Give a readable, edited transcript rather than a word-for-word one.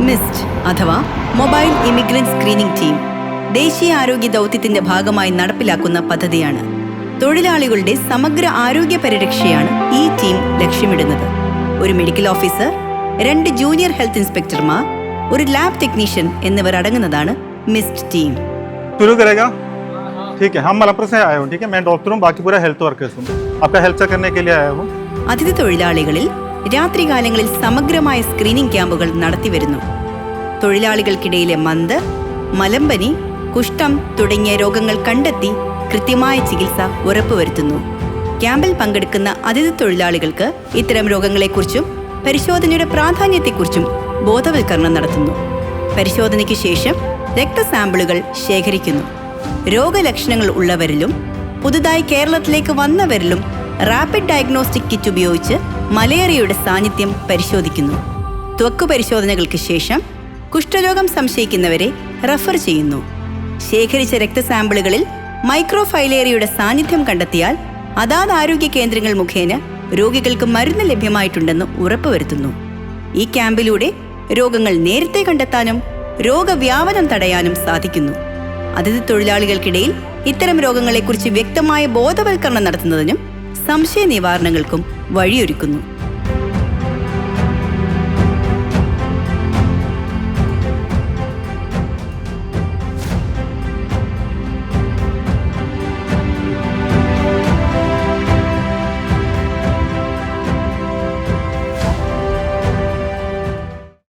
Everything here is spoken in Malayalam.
മിസ്റ്റ് അഥവാ മൊബൈൽ ഇമിഗ്രന്റ് സ്ക്രീനിംഗ് ടീം ദേശീയ ആരോഗ്യ ദൗത്യത്തിന്റെ ഭാഗമായി നടപ്പിലാക്കുന്ന പദ്ധതിയാണ്. തൊഴിലാളികളുടെ സമഗ്ര ആരോഗ്യ പരിരക്ഷയാണ് ഈ ടീം ലക്ഷ്യമിടുന്നത്. ഒരു മെഡിക്കൽ ഓഫീസർ, 2 ജൂനിയർ ഹെൽത്ത് ഇൻസ്പെക്ടർമാർ, ഒരു ലാബ് ടെക്നീഷ്യൻ എന്നിവർ അടങ്ങുന്നതാണ് മിസ്റ്റ് ടീം. ठीक है, हम मलमपुर से आए हूँ. ठीक है, मैं डॉक्टर हूँ, बाकी पूरा हेल्थ वर्कर्स हूँ. आपका हेल्थ चेक करने के लिए आया हूँ. അതിഥി തൊഴിലാളികളിൽ രാത്രികാലങ്ങളിൽ സമഗ്രമായ സ്ക്രീനിംഗ് ക്യാമ്പുകൾ നടത്തിവരുന്നു. തൊഴിലാളികൾക്കിടയിലെ മന്ത്, മലമ്പനി, കുഷ്ഠം തുടങ്ങിയ രോഗങ്ങൾ കണ്ടെത്തി കൃത്യമായ ചികിത്സ ഉറപ്പുവരുത്തുന്നു. ക്യാമ്പിൽ പങ്കെടുക്കുന്ന അതിഥി തൊഴിലാളികൾക്ക് ഇത്തരം രോഗങ്ങളെക്കുറിച്ചും പരിശോധനയുടെ പ്രാധാന്യത്തെക്കുറിച്ചും ബോധവൽക്കരണം നടത്തുന്നു. പരിശോധനയ്ക്ക് ശേഷം രക്തസാമ്പിളുകൾ ശേഖരിക്കുന്നു. രോഗലക്ഷണങ്ങൾ ഉള്ളവരിലും പുതുതായി കേരളത്തിലേക്ക് വന്നവരിലും റാപ്പിഡ് ഡയഗ്നോസ്റ്റിക് കിറ്റ് ഉപയോഗിച്ച് മലേറിയയുടെ സാന്നിധ്യം പരിശോധിക്കുന്നു. ത്വക്ക് പരിശോധനകൾക്ക് ശേഷം കുഷ്ഠരോഗം സംശയിക്കുന്നവരെ റഫർ ചെയ്യുന്നു. ശേഖരിച്ച രക്തസാമ്പിളുകളിൽ മൈക്രോഫൈലേറിയയുടെ സാന്നിധ്യം കണ്ടെത്തിയാൽ അതാത് ആരോഗ്യ കേന്ദ്രങ്ങൾ മുഖേന രോഗികൾക്ക് മരുന്ന് ലഭ്യമായിട്ടുണ്ടെന്ന് ഉറപ്പുവരുത്തുന്നു. ഈ ക്യാമ്പിലൂടെ രോഗങ്ങൾ നേരത്തെ കണ്ടെത്താനും രോഗവ്യാപനം തടയാനും സാധിക്കുന്നു. അതിഥി തൊഴിലാളികൾക്കിടയിൽ ഇത്തരം രോഗങ്ങളെക്കുറിച്ച് വ്യക്തമായ ബോധവൽക്കരണം നടത്തുന്നതിനും സംശയ നിവാരണങ്ങൾക്കും വഴിയൊരുക്കുന്നു.